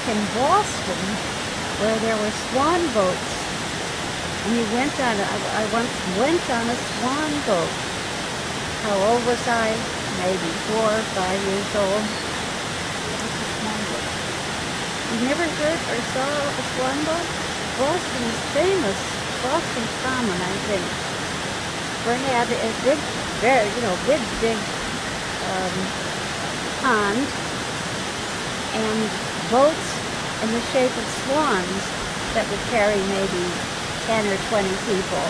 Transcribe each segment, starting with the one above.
in Boston where there were swan boats. And I once went on a swan boat. How old was I? Maybe 4 or 5 years old. You never heard or saw a swan boat? Boston is famous. Boston Common, I think. We had a big, very, big pond and boats in the shape of swans that would carry maybe 10 or 20 people.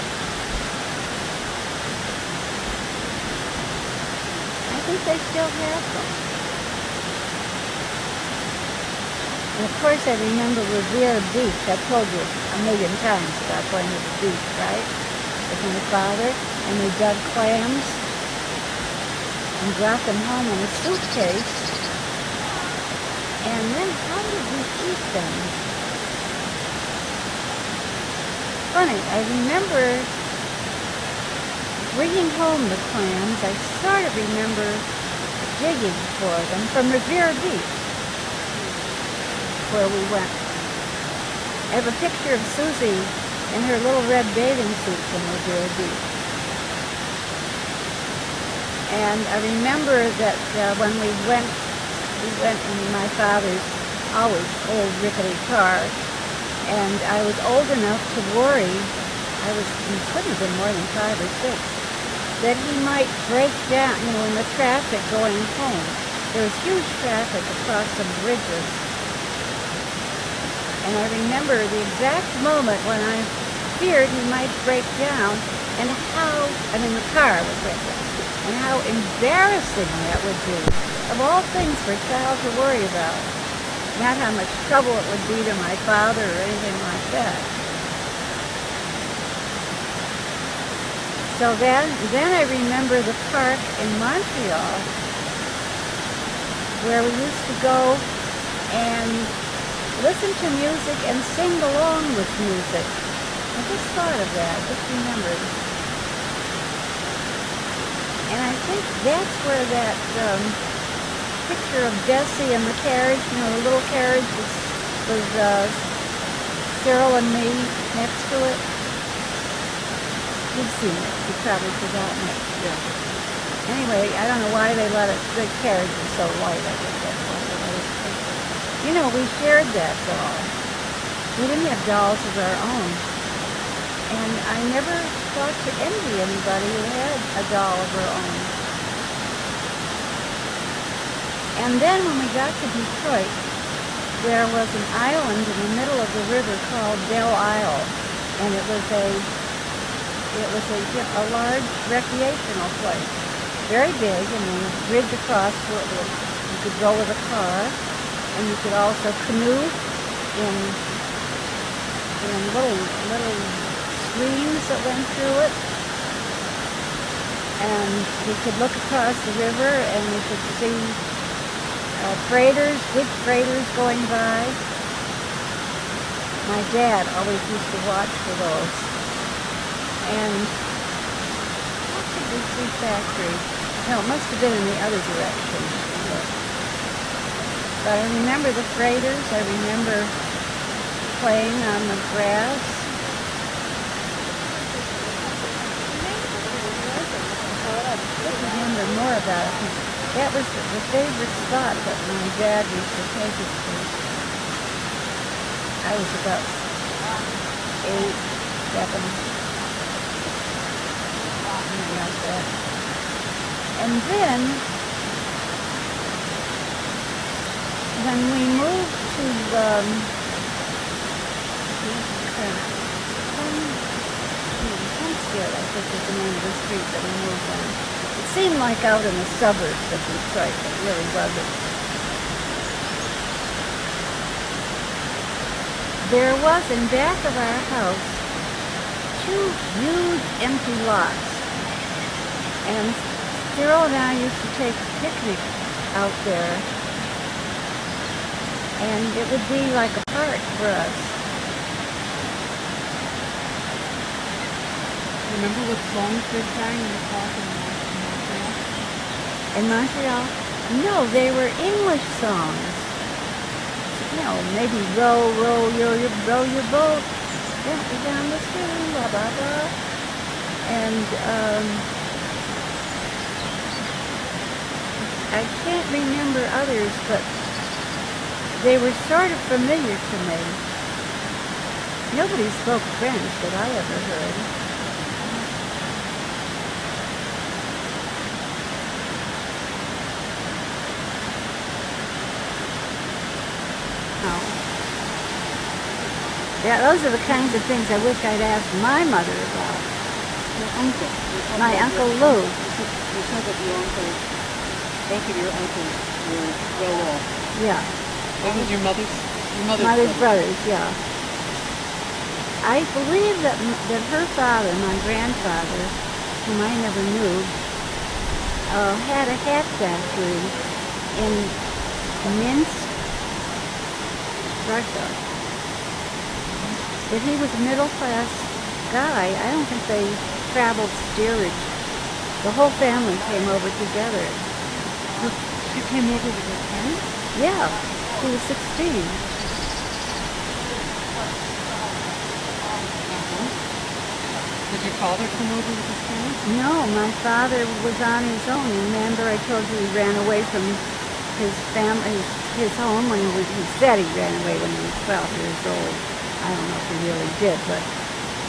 I think they still have them. And of course I remember Revere Beach. I've told you a million times about going to the beach, right? With my father, and we dug clams and brought them home in a suitcase. And then how did we eat them? Funny, I remember bringing home the clams. I sort of remember digging for them from Revere Beach, where we went. I have a picture of Susie in her little red bathing suit from Revere Beach. And I remember that when we went in my father's always old rickety car, and I was old enough to worry, he couldn't have been more than 5 or 6, that he might break down, in the traffic going home. There was huge traffic across some bridges. And I remember the exact moment when I feared he might break down, and the car would break down, and how embarrassing that would be. Of all things for a child to worry about. Not how much trouble it would be to my father or anything like that. So then I remember the park in Montreal where we used to go and listen to music and sing along with music. I just thought of that, just remembered. And I think that's where that picture of Bessie and the carriage, the little carriage was Cyril and me next to it. You've seen it. You've probably forgotten it. Yeah. Anyway, I don't know why they let it. The carriage was so light. I guess that's why they let it. We shared that doll. We didn't have dolls of our own. And I never thought to envy anybody who had a doll of her own. And then when we got to Detroit, there was an island in the middle of the river called Belle Isle, and it was a large recreational place, very big, and the bridge across where you could go with a car, and you could also canoe in little streams that went through it, and we could look across the river and we could see big freighters going by. My dad always used to watch for those. And what did we see factory? No, it must have been in the other direction. But I remember the freighters. I remember playing on the grass. I remember more about it. That was the favorite spot that my dad used to take us to. I was about 8, 7, something like that. And then, when we moved to Hempstead, I think was the name of the street that we moved on. It seemed like out in the suburbs of Detroit, but it really wasn't. There was in back of our house 2 huge empty lots. And Cyril and I used to take a picnic out there. And it would be like a park for us. Remember what songs they sang in the park in Montreal? In Montreal? No, they were English songs. maybe row your boat gently down the stream, blah, blah, blah. And I can't remember others, but they were sort of familiar to me. Nobody spoke French that I ever heard. Oh. Yeah, those are the kinds of things I wish I'd asked my mother about. Your uncle. My Uncle Lou. You said that your uncle, both of your uncles were well off. Yeah. What was your mother's Mother's brothers, yeah. I believe that her father, my grandfather, whom I never knew, had a hat factory in Minsk, Russia. But he was a middle-class guy. I don't think they traveled steerage. The whole family came over together. She came over with her parents? Yeah, he was 16. Did your father come over with his parents? No, my father was on his own. Remember, I told you he ran away from his family, his home when he said he ran away when he was 12 years old. I don't know if he really did, but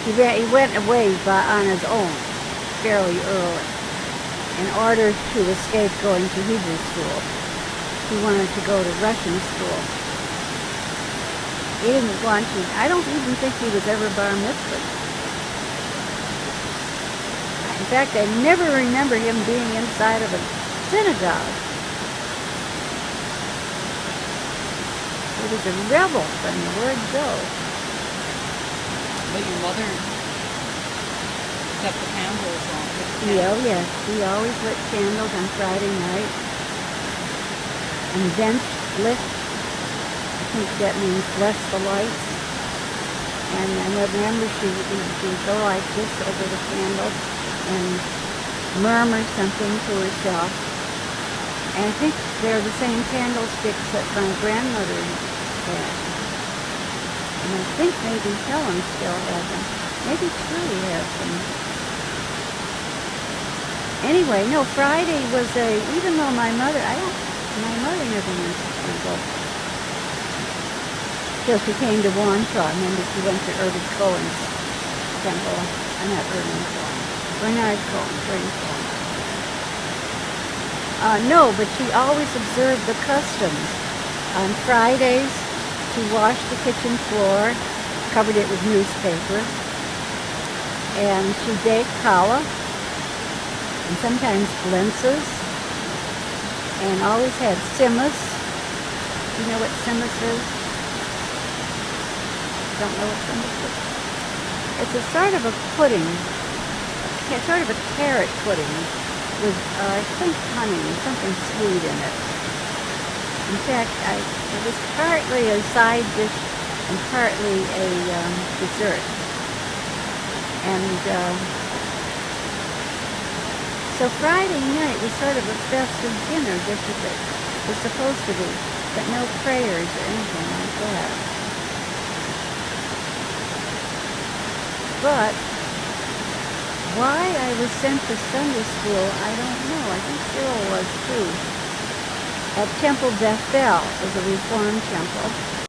he went away on his own fairly early in order to escape going to Hebrew school. He wanted to go to Russian school. He didn't want to. I don't even think he was ever bar mitzvahed. In fact, I never remember him being inside of a synagogue. He was a rebel from the word go. But your mother set the candles on. Yeah, oh yes, he always lit candles on Friday night. And then lit. I think that means bless the lights. And I remember she would go like this over the candle and murmur something to herself. And I think they're the same candlesticks that my grandmother had. And I think maybe Helen still has them. Maybe Trudy has them. Anyway, no, Friday was even though my mother never went to temple. Till she came to Warsaw, and then she went to Irving Cohen's temple. Not Irving Cohen. Bernard Cohen. No, but she always observed the customs. On Fridays, she washed the kitchen floor, covered it with newspaper, and she baked challah, and sometimes blintzes, and always had simmus. Do you know what simmus is? Don't know what simmus is? It's a sort of a pudding. Sort of a carrot pudding with, I think, honey, something sweet in it. In fact, it was partly a side dish and partly a dessert. And so Friday night was sort of a festive dinner, just as it was supposed to be, but no prayers or anything like that. But why I was sent to Sunday school, I don't know. I think Cyril was too. At Temple Bethel, was a Reformed temple.